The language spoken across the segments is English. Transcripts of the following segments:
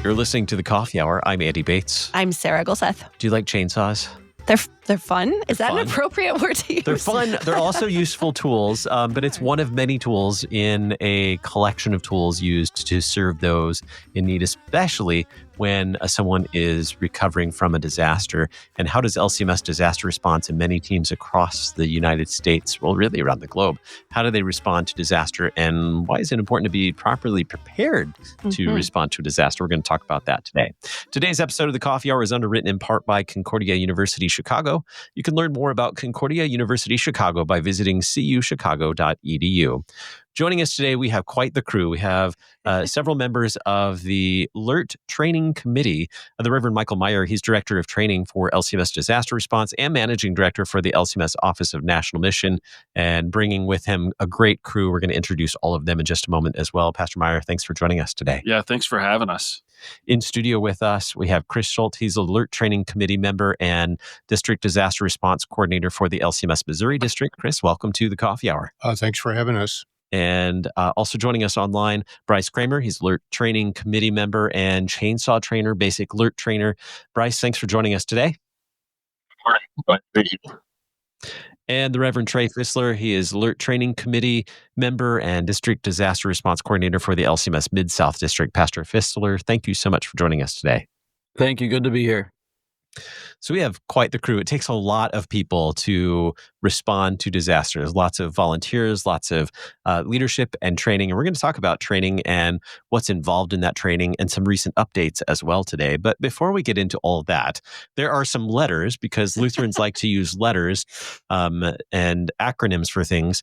You're listening to The Coffee Hour. I'm Andy Bates. I'm Sarah Gulseth. Do you like chainsaws? They're fun? Is that an appropriate word to use? They're fun. They're also useful tools, but it's one of many tools in a collection of tools used to serve those in need, especially when someone is recovering from a disaster. And how does LCMS disaster response in many teams across the United States, well, really around the globe, how do they respond to disaster? And why is it important to be properly prepared to respond to a disaster? We're going to talk about that today. Today's episode of The Coffee Hour is underwritten in part by Concordia University Chicago. You can learn more about Concordia University Chicago by visiting cuchicago.edu. Joining us today, we have quite the crew. We have several members of the LERT Training Committee. The Reverend Michael Meyer, he's Director of Training for LCMS Disaster Response and Managing Director for the LCMS Office of National Mission, and bringing with him a great crew. We're going to introduce all of them in just a moment as well. Pastor Meyer, thanks for joining us today. Yeah, thanks for having us. In studio with us, we have Kris Schuldt. He's a LERT Training Committee member and District Disaster Response Coordinator for the LCMS Missouri District. Kris, welcome to the Coffee Hour. Thanks for having us. And also joining us online, Bryce Cramer. He's LERT Training Committee member and chainsaw trainer, basic LERT trainer. Bryce, thanks for joining us today. And the Reverend Trae Fistler. He is LERT Training Committee member and District Disaster Response Coordinator for the LCMS Mid-South District. Pastor Fistler, thank you so much for joining us today. Thank you. Good to be here. So we have quite the crew. It takes a lot of people to respond to disasters, lots of volunteers, lots of leadership and training. And we're going to talk about training and what's involved in that training and some recent updates as well today. But before we get into all of that, there are some letters, because Lutherans like to use letters and acronyms for things.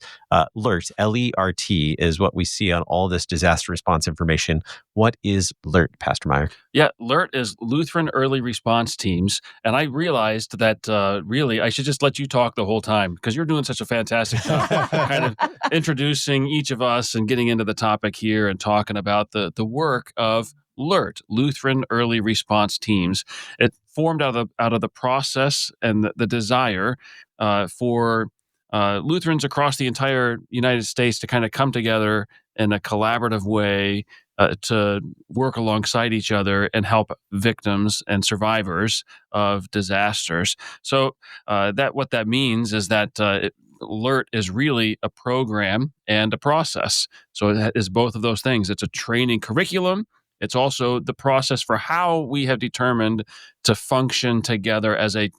LERT, L-E-R-T, is what we see on all this disaster response information. What is LERT, Pastor Meyer? Yeah, LERT is Lutheran Early Response Teams. And I realized that really I should just let you talk the whole time, because you're doing such a fantastic job kind of introducing each of us and getting into the topic here and talking about the work of LERT, Lutheran Early Response Teams. It formed out of the process and the desire for Lutherans across the entire United States to kind of come together in a collaborative way to work alongside each other and help victims and survivors of disasters. So what that means is that LERT is really a program and a process. So it is both of those things. It's a training curriculum. It's also the process for how we have determined to function together as a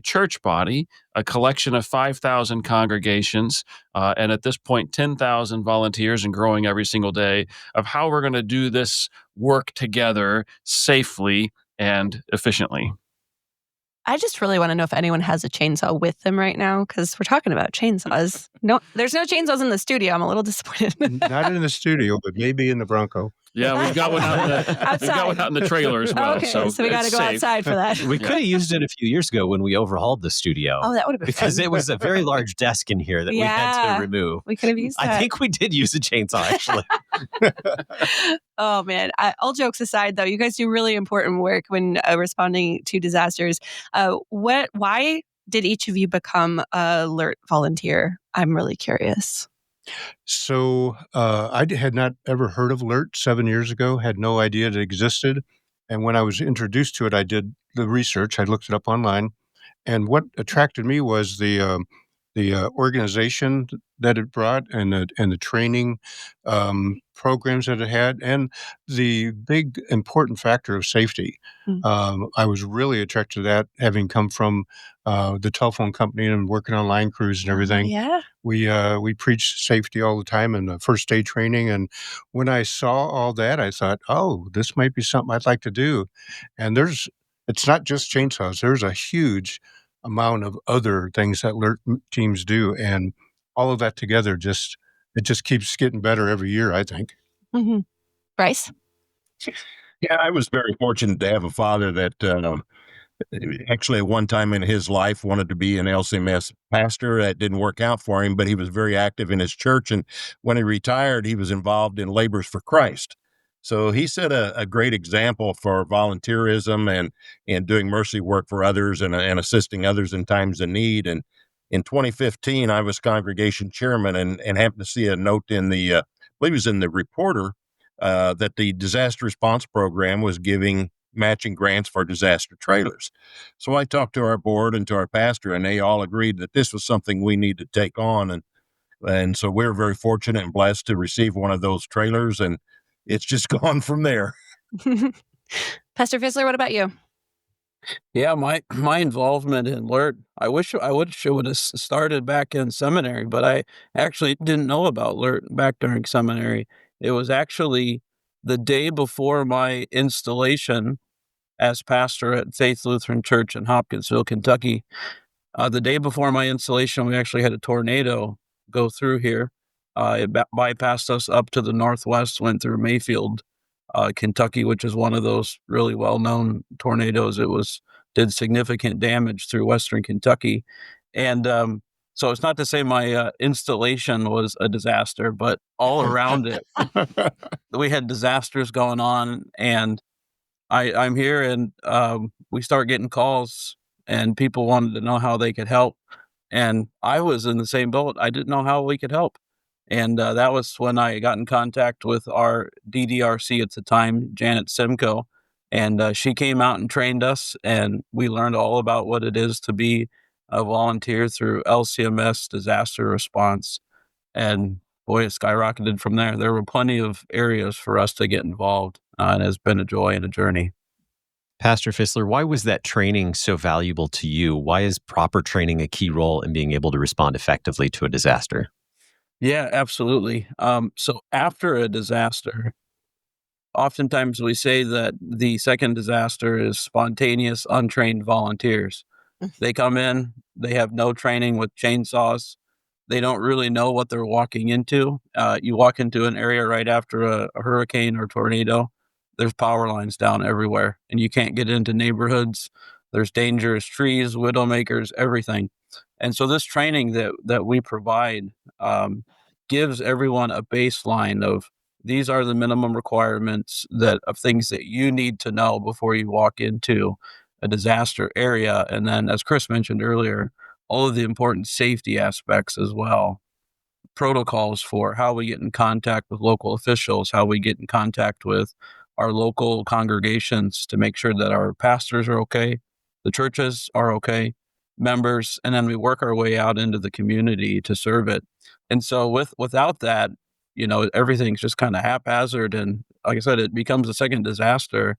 church body, a collection of 5,000 congregations, and at this point, 10,000 volunteers and growing every single day, of how we're going to do this work together safely and efficiently. I just really want to know if anyone has a chainsaw with them right now, because we're talking about chainsaws. No, there's no chainsaws in the studio. I'm a little disappointed. Not in the studio, but maybe in the Bronco. Yeah, we've got one out in the trailer as well. Okay, so we got to go outside for that. We could have used it a few years ago when we overhauled the studio. Oh, that would have been because fun. it was a very large desk in here that we had to remove. We could have used that. I think we did use a chainsaw, actually. Oh, man. All jokes aside, though, you guys do really important work when responding to disasters. Why did each of you become a LERT volunteer? I'm really curious. So I had not ever heard of LERT 7 years ago, had no idea it existed. And when I was introduced to it, I did the research. I looked it up online. And what attracted me was the organization that it brought and the training programs that it had, and the big important factor of safety. I was really attracted to that, having come from the telephone company and working on line crews and everything. Yeah. We preach safety all the time in the first aid training. And when I saw all that, I thought, oh, this might be something I'd like to do. And it's not just chainsaws. There's a huge amount of other things that LERT teams do. And all of that together it just keeps getting better every year, I think. Mm-hmm. Bryce? Yeah, I was very fortunate to have a father that actually at one time in his life wanted to be an LCMS pastor. That didn't work out for him, but he was very active in his church. And when he retired, he was involved in Labors for Christ. So he set a great example for volunteerism and doing mercy work for others and assisting others in times of need. And in 2015, I was congregation chairman and happened to see a note in I believe it was in the Reporter, that the disaster response program was giving matching grants for disaster trailers. So I talked to our board and to our pastor, and they all agreed that this was something we need to take on. And so we're very fortunate and blessed to receive one of those trailers, and it's just gone from there. Pastor Fistler, what about you? Yeah, my involvement in LERT, I wish it would have started back in seminary, but I actually didn't know about LERT back during seminary. It was actually the day before my installation as pastor at Faith Lutheran Church in Hopkinsville, Kentucky. The day before my installation, we actually had a tornado go through here. It bypassed us up to the northwest, went through Mayfield, Kentucky, which is one of those really well-known tornadoes. Did significant damage through western Kentucky. And so it's not to say my installation was a disaster, but all around it, we had disasters going on. And I'm here, and we start getting calls, and people wanted to know how they could help. And I was in the same boat. I didn't know how we could help. And that was when I got in contact with our DDRC at the time, Janet Simcoe. And she came out and trained us, and we learned all about what it is to be a volunteer through LCMS disaster response. And boy, it skyrocketed from there. There were plenty of areas for us to get involved, and it's been a joy and a journey. Pastor Fistler, why was that training so valuable to you? Why is proper training a key role in being able to respond effectively to a disaster? Yeah, absolutely. So after a disaster, oftentimes we say that the second disaster is spontaneous, untrained volunteers. They come in, they have no training with chainsaws. They don't really know what they're walking into. You walk into an area right after a hurricane or tornado, there's power lines down everywhere, and you can't get into neighborhoods. There's dangerous trees, widowmakers, everything. And so this training that we provide gives everyone a baseline of these are the minimum requirements of things that you need to know before you walk into a disaster area. And then, as Kris mentioned earlier, all of the important safety aspects as well. Protocols for how we get in contact with local officials, how we get in contact with our local congregations to make sure that our pastors are okay, the churches are okay, members, and then we work our way out into the community to serve it. And so without that, everything's just kind of haphazard. And like I said, it becomes a second disaster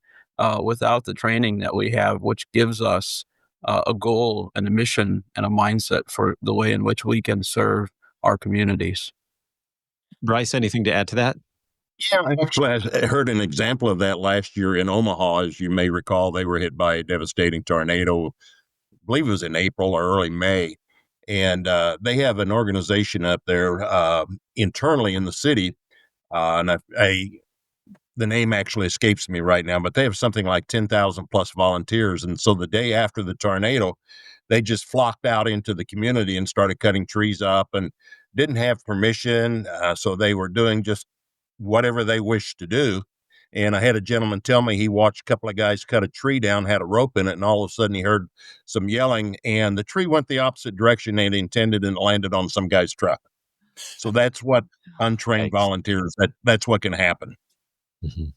without the training that we have, which gives us a goal and a mission and a mindset for the way in which we can serve our communities. Bryce, anything to add to that? Yeah, actually, I heard an example of that last year in Omaha. As you may recall, they were hit by a devastating tornado. I believe it was in April or early May. And they have an organization up there internally in the city. And the name actually escapes me right now, but they have something like 10,000 plus volunteers. And so the day after the tornado, they just flocked out into the community and started cutting trees up and didn't have permission. So they were doing just whatever they wished to do. And I had a gentleman tell me he watched a couple of guys cut a tree down, had a rope in it, and all of a sudden he heard some yelling, and the tree went the opposite direction they intended and landed on some guy's truck. So that's what untrained volunteers, that's what can happen. Mm-hmm.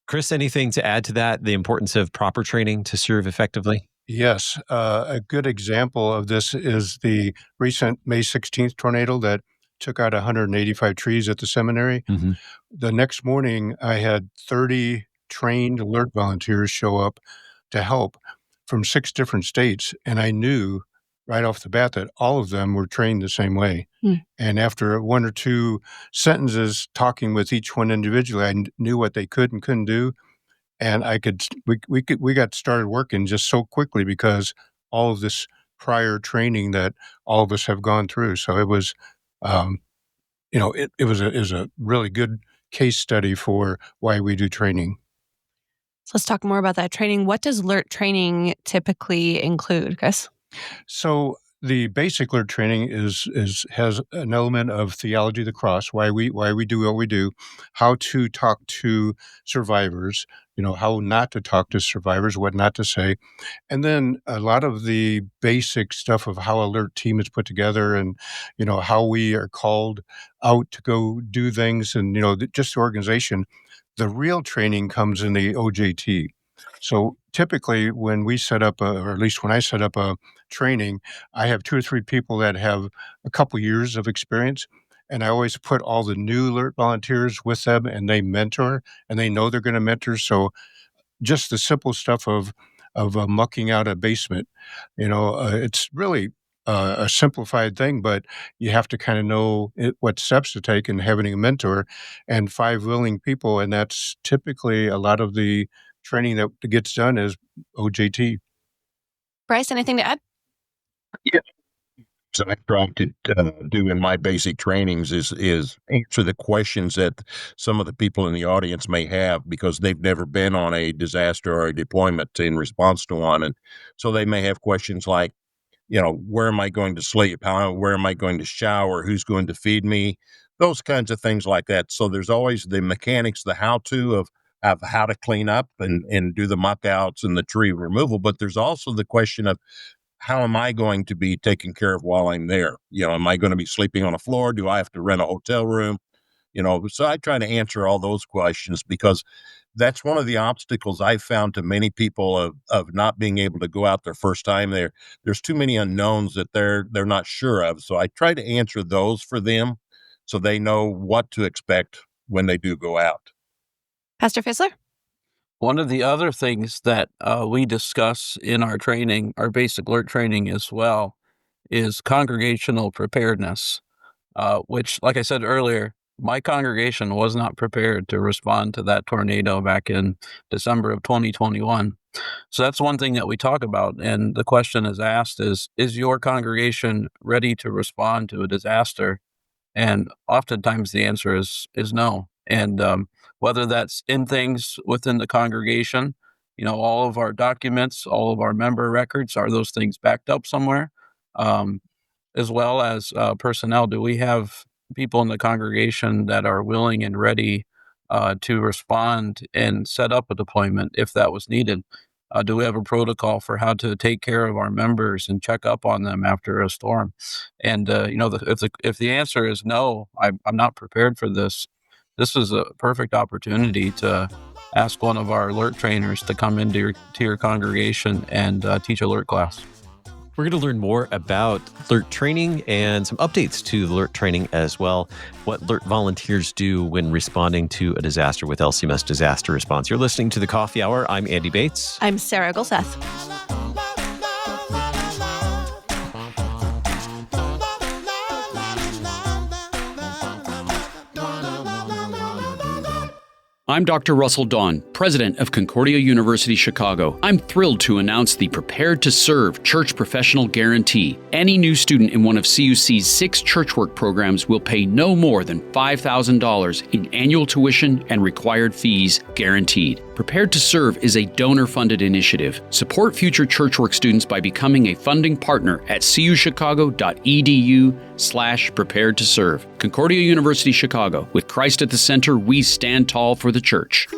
Kris, anything to add to that, the importance of proper training to serve effectively? Yes. A good example of this is the recent May 16th tornado that took out 185 trees at the seminary. Mm-hmm. The next morning, I had 30 trained LERT volunteers show up to help from 6 different states. And I knew right off the bat that all of them were trained the same way. And after 1 or 2 sentences talking with each one individually, I knew what they could and couldn't do. And we got started working just so quickly because all of this prior training that all of us have gone through. So it was, it was a really good case study for why we do training. So let's talk more about that training. What does LERT training typically include, Kris? So the basic LERT training has an element of theology of the cross, why we do what we do, how to talk to survivors, how not to talk to survivors, what not to say, and then a lot of the basic stuff of how a LERT team is put together, and how we are called out to go do things, and just the organization. The real training comes in the OJT. So typically when we set up, or at least when I set up a training, I have 2 or 3 people that have a couple years of experience, and I always put all the new LERT volunteers with them, and they mentor, and they know they're going to mentor. So just the simple stuff of mucking out a basement, it's really a simplified thing, but you have to kind of know what steps to take, and having a mentor and 5 willing people, and that's typically a lot of the training that gets done is OJT. Bryce, anything to add? Yeah. So I try to do in my basic trainings is answer the questions that some of the people in the audience may have, because they've never been on a disaster or a deployment in response to one. And so they may have questions like, where am I going to sleep? Where am I going to shower? Who's going to feed me? Those kinds of things like that. So there's always the mechanics, the how-to of how to clean up and do the muck outs and the tree removal. But there's also the question of, how am I going to be taken care of while I'm there? Am I going to be sleeping on a floor? Do I have to rent a hotel room? So I try to answer all those questions, because that's one of the obstacles I've found to many people of not being able to go out their first time there. There's too many unknowns that they're not sure of. So I try to answer those for them so they know what to expect when they do go out. Pastor Fistler? One of the other things that we discuss in our training, our basic LERT training as well, is congregational preparedness, which, like I said earlier, my congregation was not prepared to respond to that tornado back in December of 2021. So that's one thing that we talk about. And the question is asked is your congregation ready to respond to a disaster? And oftentimes the answer is no. And whether that's in things within the congregation, all of our documents, all of our member records, are those things backed up somewhere? As well as personnel, do we have people in the congregation that are willing and ready to respond and set up a deployment if that was needed? Do we have a protocol for how to take care of our members and check up on them after a storm? And if the answer is no, I'm not prepared for this. This is a perfect opportunity to ask one of our LERT trainers to come into your congregation and teach a LERT class. We're going to learn more about LERT training and some updates to the LERT training as well. What LERT volunteers do when responding to a disaster with LCMS Disaster Response. You're listening to The Coffee Hour. I'm Andy Bates. I'm Sarah Gulseth. I'm Dr. Russell Dawn, president of Concordia University Chicago. I'm thrilled to announce the Prepared to Serve Church Professional Guarantee. Any new student in one of CUC's 6 church work programs will pay no more than $5,000 in annual tuition and required fees guaranteed. Prepared to Serve is a donor-funded initiative. Support future church work students by becoming a funding partner at cuchicago.edu/prepared to serve. Concordia University Chicago. With Christ at the center, we stand tall for the church.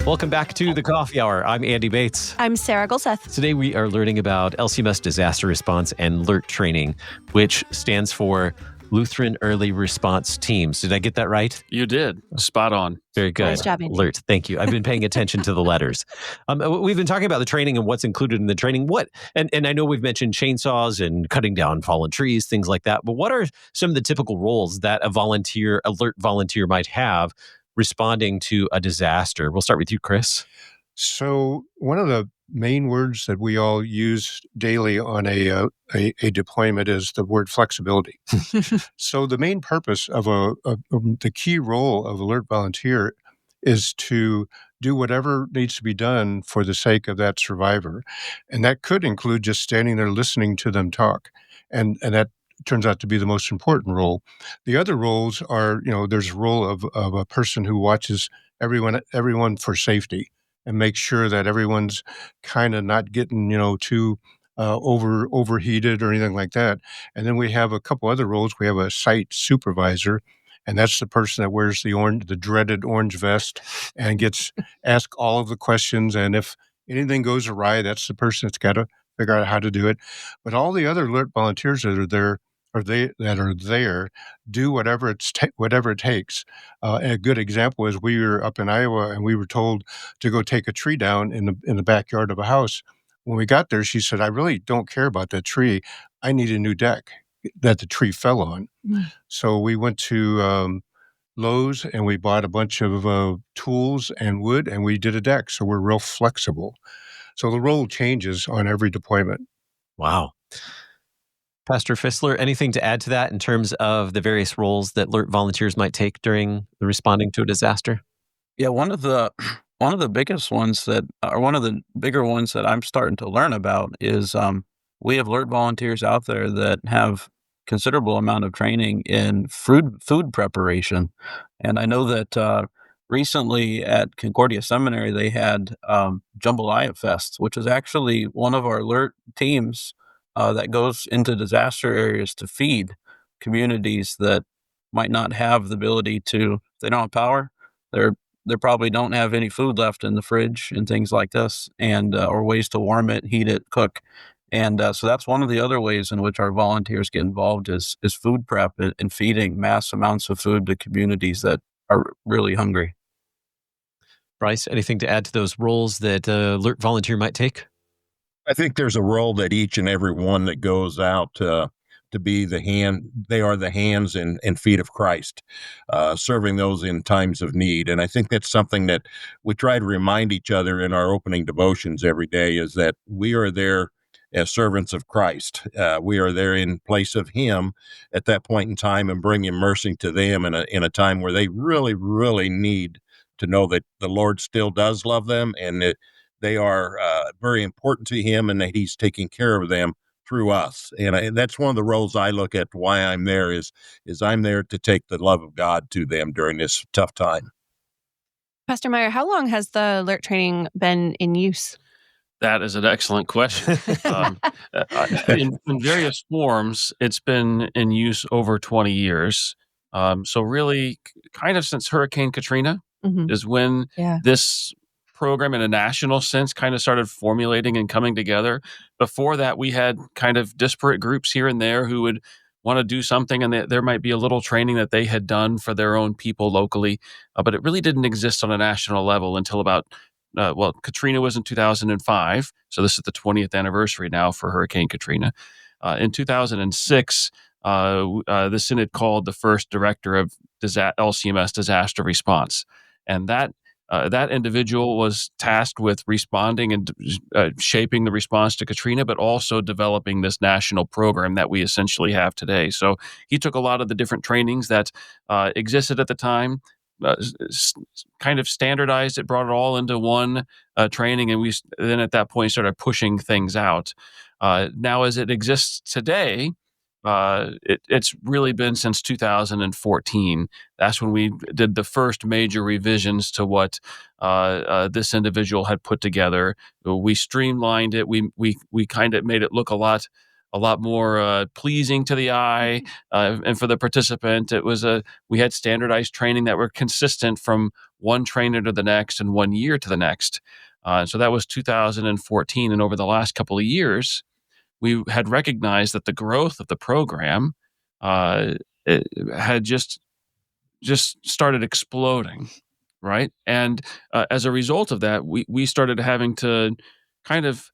Welcome back to The Coffee Hour. I'm Andy Bates. I'm Sarah Gulseth. Today we are learning about LCMS Disaster Response and LERT Training, which stands for Lutheran Early Response Teams. Did I get that right? You did. Spot on. Very good. Nice job, Andy. LERT. Thank you. I've been paying attention to the letters. We've been talking about the training and what's included in the training. And I know we've mentioned chainsaws and cutting down fallen trees, things like that. But what are some of the typical roles that a LERT volunteer might have responding to a disaster? We'll start with you, Kris. So one of the main words that we all use daily on a deployment is the word flexibility. So the main purpose of the key role of a LERT volunteer is to do whatever needs to be done for the sake of that survivor. And that could include just standing there listening to them talk. And that turns out to be the most important role. The other roles are, there's a role of a person who watches everyone for safety and makes sure that everyone's kind of not getting, too overheated or anything like that. And then we have a couple other roles. We have a site supervisor, and that's the person that wears the dreaded orange vest and gets asked all of the questions. And if anything goes awry, that's the person that's got to figure out how to do it. But all the other alert volunteers that are there, do whatever it takes. A good example is we were up in Iowa and we were told to go take a tree down in the backyard of a house. When we got there, she said, "I really don't care about that tree. I need a new deck that the tree fell on." So we went to Lowe's and we bought a bunch of tools and wood, and we did a deck. So we're real flexible. So the role changes on every deployment. Wow. Pastor Fistler, anything to add to that in terms of the various roles that LERT volunteers might take during the responding to a disaster? Yeah, one of the biggest ones one of the bigger ones that I'm starting to learn about is we have LERT volunteers out there that have considerable amount of training in food preparation. And I know that recently at Concordia Seminary, they had Jambalaya Fest, which is actually one of our LERT teams that goes into disaster areas to feed communities that might not have the ability to, if they don't have power, they probably don't have any food left in the fridge and things like this, and or ways to warm it, heat it, cook. And so that's one of the other ways in which our volunteers get involved is food prep and feeding mass amounts of food to communities that are really hungry. Bryce, anything to add to those roles that a LERT volunteer might take? I think there's a role that each and every one that goes out to be they are the hands and feet of Christ, serving those in times of need. And I think that's something that we try to remind each other in our opening devotions every day, is that we are there as servants of Christ. We are there in place of Him at that point in time and bringing mercy to them in a time where they really, really need to know that the Lord still does love them and that they are very important to Him and that He's taking care of them through us. And that's one of the roles I look at why I'm there is I'm there to take the love of God to them during this tough time. Pastor Meyer, how long has the LERT training been in use? That is an excellent question. In various forms, it's been in use over 20 years. So really, kind of since Hurricane Katrina is when this program in a national sense kind of started formulating and coming together. Before that, we had kind of disparate groups here and there who would want to do something, and there might be a little training that they had done for their own people locally, but it really didn't exist on a national level until about Katrina was in 2005, so this is the 20th anniversary now for Hurricane Katrina. In 2006, the Synod called the first director of LCMS disaster response, and that individual was tasked with responding and shaping the response to Katrina, but also developing this national program that we essentially have today. So he took a lot of the different trainings that existed at the time, kind of standardized it, brought it all into one training, and we then at that point started pushing things out. Now, as it exists today, it's really been since 2014. That's when we did the first major revisions to what this individual had put together. We streamlined it. We kind of made it look a lot more pleasing to the eye, and for the participant, we had standardized training that were consistent from one trainer to the next and 1 year to the next. So that was 2014, and over the last couple of years, we had recognized that the growth of the program it had just started exploding, right? And as a result of that, we started having to kind of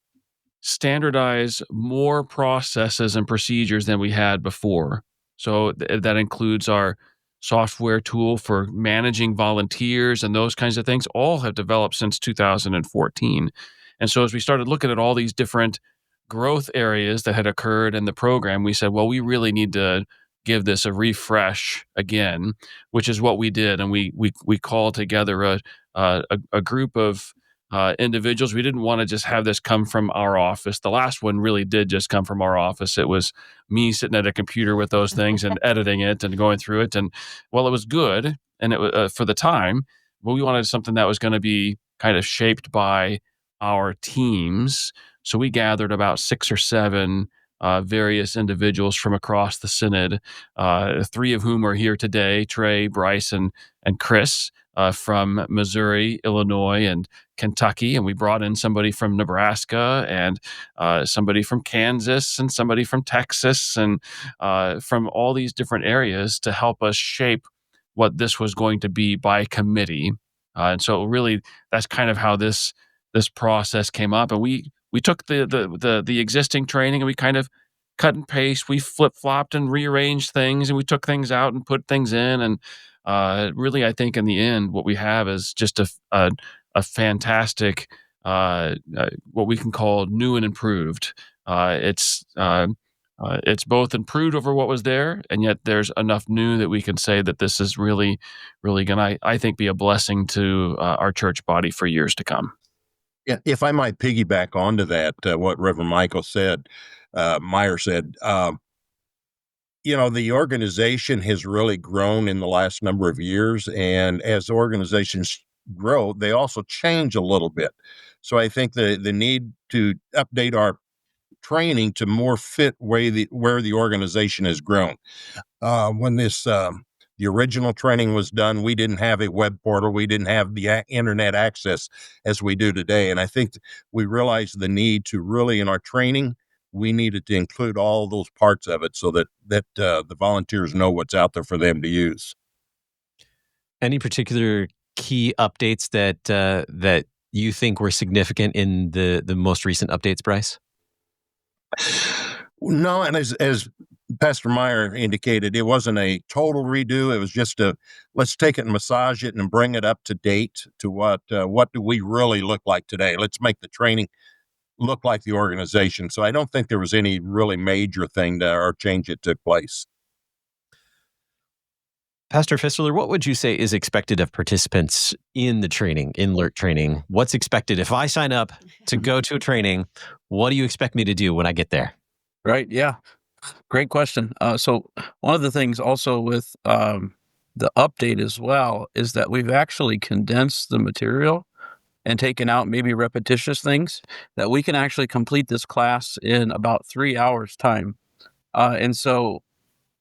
standardize more processes and procedures than we had before. So that includes our software tool for managing volunteers and those kinds of things, all have developed since 2014. And so as we started looking at all these different growth areas that had occurred in the program, we said, well, we really need to give this a refresh again, which is what we did. And we called together a group of individuals. We didn't want to just have this come from our office. The last one really did just come from our office. It was me sitting at a computer with those things and editing it and going through it. And while it was good, and it was for the time, but we wanted something that was going to be kind of shaped by our teams. So we gathered about 6 or 7 various individuals from across the synod, 3 of whom are here today: Trae, Bryce, and Kris, from Missouri, Illinois, and Kentucky. And we brought in somebody from Nebraska, and somebody from Kansas, and somebody from Texas, and from all these different areas to help us shape what this was going to be by committee. And so really, that's kind of how this process came up. And we took the existing training, and we kind of cut and paste. We flip-flopped and rearranged things, and we took things out and put things in. And really, I think in the end, what we have is just a fantastic, what we can call new and improved. It's both improved over what was there, and yet there's enough new that we can say that this is really, really going to, I think, be a blessing to our church body for years to come. Yeah, if I might piggyback onto that, what Reverend Michael said, Meyer said, the organization has really grown in the last number of years, and as organizations grow, they also change a little bit. So I think the need to update our training to more fit where the organization has grown. When the original training was done, we didn't have a web portal. We didn't have the internet access as we do today. And I think we realized the need to really, in our training, we needed to include all those parts of it so that the volunteers know what's out there for them to use. Any particular key updates that you think were significant in the most recent updates, Bryce? No, and as Pastor Meyer indicated, it wasn't a total redo. It was just let's take it and massage it and bring it up to date to what do we really look like today. Let's make the training look like the organization. So I don't think there was any really major thing or change that took place. Pastor Fistler, what would you say is expected of participants in the training, in LERT training? What's expected? If I sign up to go to a training, what do you expect me to do when I get there? Right. Yeah. Great question. So one of the things also with the update as well is that we've actually condensed the material and taken out maybe repetitious things that we can actually complete this class in about 3 hours time. And so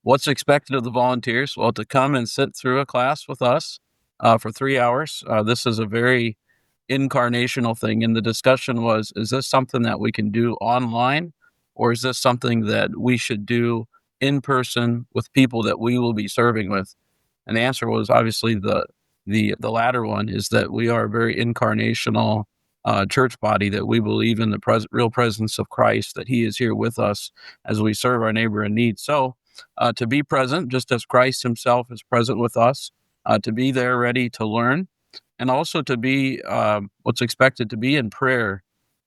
what's expected of the volunteers? Well, to come and sit through a class with us for 3 hours. This is a very incarnational thing. And the discussion was, is this something that we can do online? Or is this something that we should do in person with people that we will be serving with? And the answer was obviously the latter one, is that we are a very incarnational church body, that we believe in the real presence of Christ, that he is here with us as we serve our neighbor in need. So to be present, just as Christ himself is present with us, to be there ready to learn, and also to be what's expected to be in prayer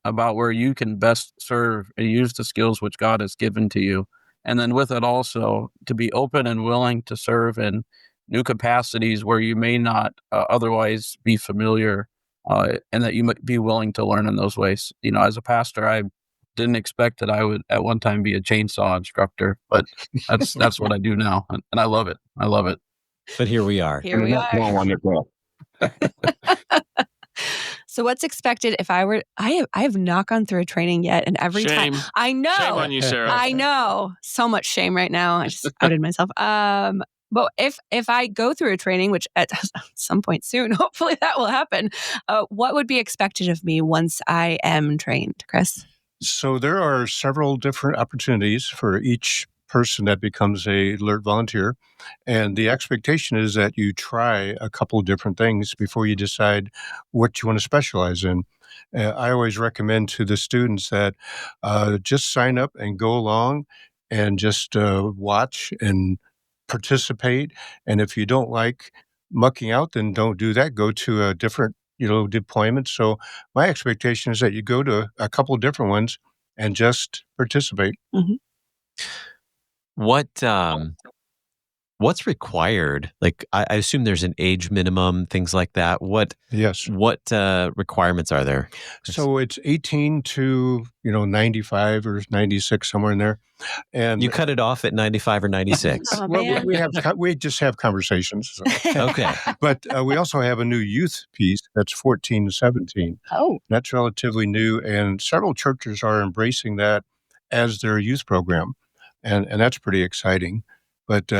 about where you can best serve and use the skills which God has given to you. And then with it also to be open and willing to serve in new capacities where you may not otherwise be familiar, and that you might be willing to learn in those ways. As a pastor, I didn't expect that I would at one time be a chainsaw instructor, but that's what I do now. And I love it. I love it. But here we are. Here we are. Wonderful. So what's expected if I have not gone through a training yet, and every Shame. time I know, Shame on you, Sarah. I know, so much shame right now. I just outed myself. But if I go through a training, which at some point soon, hopefully that will happen, what would be expected of me once I am trained, Kris? So there are several different opportunities for each person that becomes a LERT volunteer. And the expectation is that you try a couple different things before you decide what you want to specialize in. I always recommend to the students that just sign up and go along and just watch and participate. And if you don't like mucking out, then don't do that. Go to a different deployment. So my expectation is that you go to a couple of different ones and just participate. Mm-hmm. What what's required? Like, I assume there's an age minimum, things like that. What requirements are there? So it's 18 to 95 or 96, somewhere in there. And you cut it off at 95 or 96. Man. we just have conversations. So. Okay. But we also have a new youth piece that's 14 to 17. Oh. That's relatively new, and several churches are embracing that as their youth program, and that's pretty exciting. But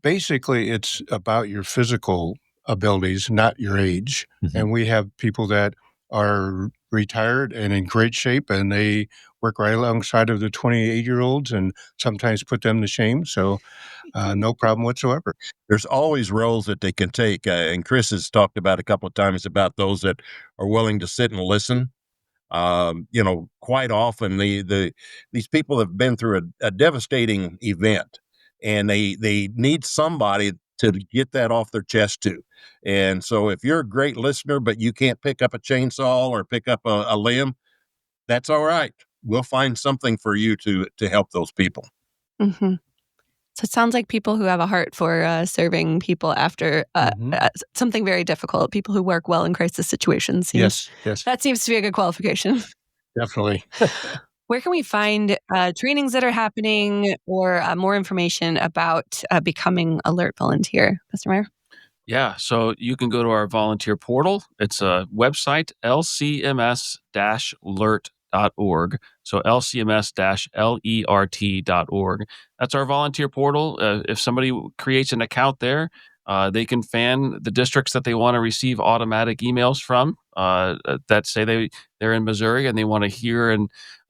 basically, it's about your physical abilities, not your age. Mm-hmm. And we have people that are retired and in great shape, and they work right alongside of the 28-year-olds and sometimes put them to shame. So no problem whatsoever. There's always roles that they can take. And Kris has talked about a couple of times about those that are willing to sit and listen. Quite often these people have been through a devastating event, and they need somebody to get that off their chest too. And so if you're a great listener, but you can't pick up a chainsaw or pick up a limb, that's all right. We'll find something for you to help those people. Mm-hmm. So it sounds like people who have a heart for serving people after something very difficult, people who work well in crisis situations. Yes. That seems to be a good qualification. Definitely. Where can we find trainings that are happening or more information about becoming a LERT volunteer? Pastor Meyer? Yeah, so you can go to our volunteer portal. It's a website, LCMS-LERT.org. So LCMS-LERT.org. That's our volunteer portal. If somebody creates an account there, they can fan the districts that they want to receive automatic emails from that say they're in Missouri and they want to hear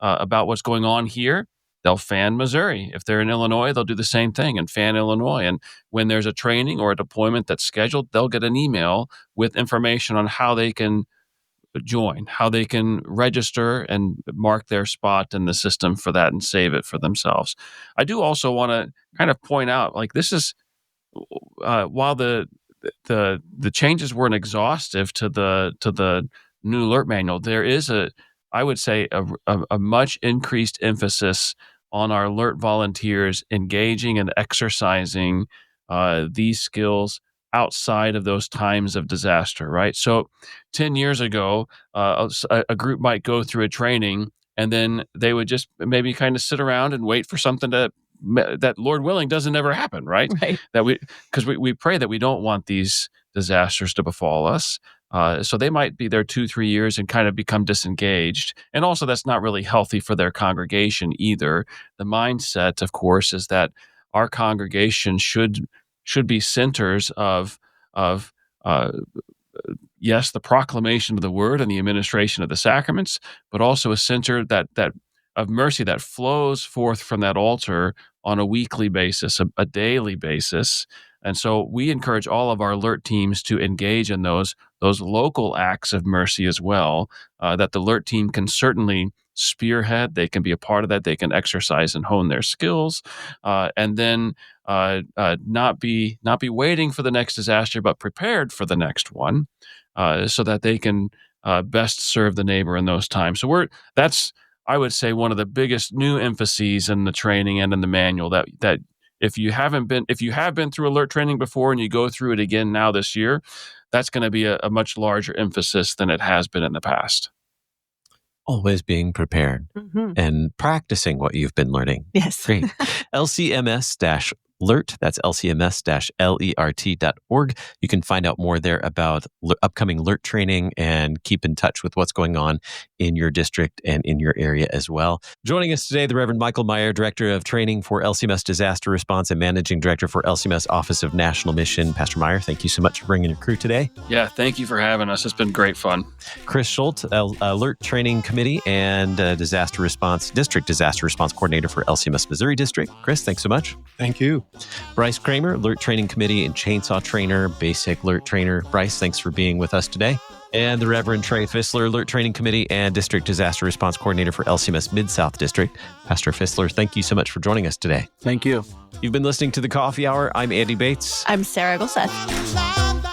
about what's going on here. They'll fan Missouri. If they're in Illinois, they'll do the same thing and fan Illinois. And when there's a training or a deployment that's scheduled, they'll get an email with information on how they can join, how they can register and mark their spot in the system for that and save it for themselves. I do also want to kind of point out, like, this is while the changes weren't exhaustive to the new LERT manual, there is I would say a much increased emphasis on our LERT volunteers engaging and exercising these skills outside of those times of disaster, right? So 10 years ago, a group might go through a training and then they would just maybe kind of sit around and wait for something that Lord willing doesn't ever happen, right? Because we pray that we don't want these disasters to befall us. So they might be there 2-3 years and kind of become disengaged. And also that's not really healthy for their congregation either. The mindset, of course, is that our congregation should be centers of yes, the proclamation of the word and the administration of the sacraments, but also a center that of mercy that flows forth from that altar on a weekly basis, a daily basis. And so we encourage all of our LERT teams to engage in those local acts of mercy as well, that the LERT team can certainly spearhead. They can be a part of that. They can exercise and hone their skills, and then not be waiting for the next disaster, but prepared for the next one, so that they can best serve the neighbor in those times. So that's, I would say, one of the biggest new emphases in the training and in the manual, that if you have been through LERT training before and you go through it again now this year, that's going to be a much larger emphasis than it has been in the past. Always being prepared and practicing what you've been learning. Yes. Great. LCMS-LERT, that's LCMS-LERT.org. You can find out more there about upcoming LERT training and keep in touch with what's going on in your district and in your area as well. Joining us today, the Reverend Michael Meyer, Director of Training for LCMS Disaster Response and Managing Director for LCMS Office of National Mission. Pastor Meyer, thank you so much for bringing your crew today. Yeah, thank you for having us. It's been great fun. Kris Schuldt, LERT Training Committee and District Disaster Response Coordinator for LCMS Missouri District. Kris, thanks so much. Thank you. Bryce Cramer, LERT Training Committee and Chainsaw Trainer, Basic LERT Trainer. Bryce, thanks for being with us today. And the Reverend Trae Fistler, LERT Training Committee and District Disaster Response Coordinator for LCMS Mid-South District. Pastor Fistler, thank you so much for joining us today. Thank you. You've been listening to The Coffee Hour. I'm Andy Bates. I'm Sarah Golseth.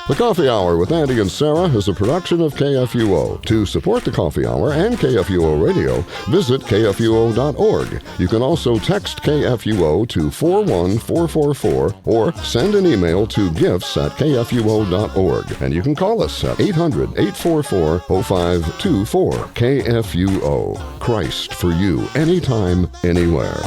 The Coffee Hour with Andy and Sarah is a production of KFUO. To support the Coffee Hour and KFUO Radio, visit KFUO.org. You can also text KFUO to 41444 or send an email to gifts@kfuo.org. And you can call us at 800-844-0524. KFUO. Christ for you, anytime, anywhere.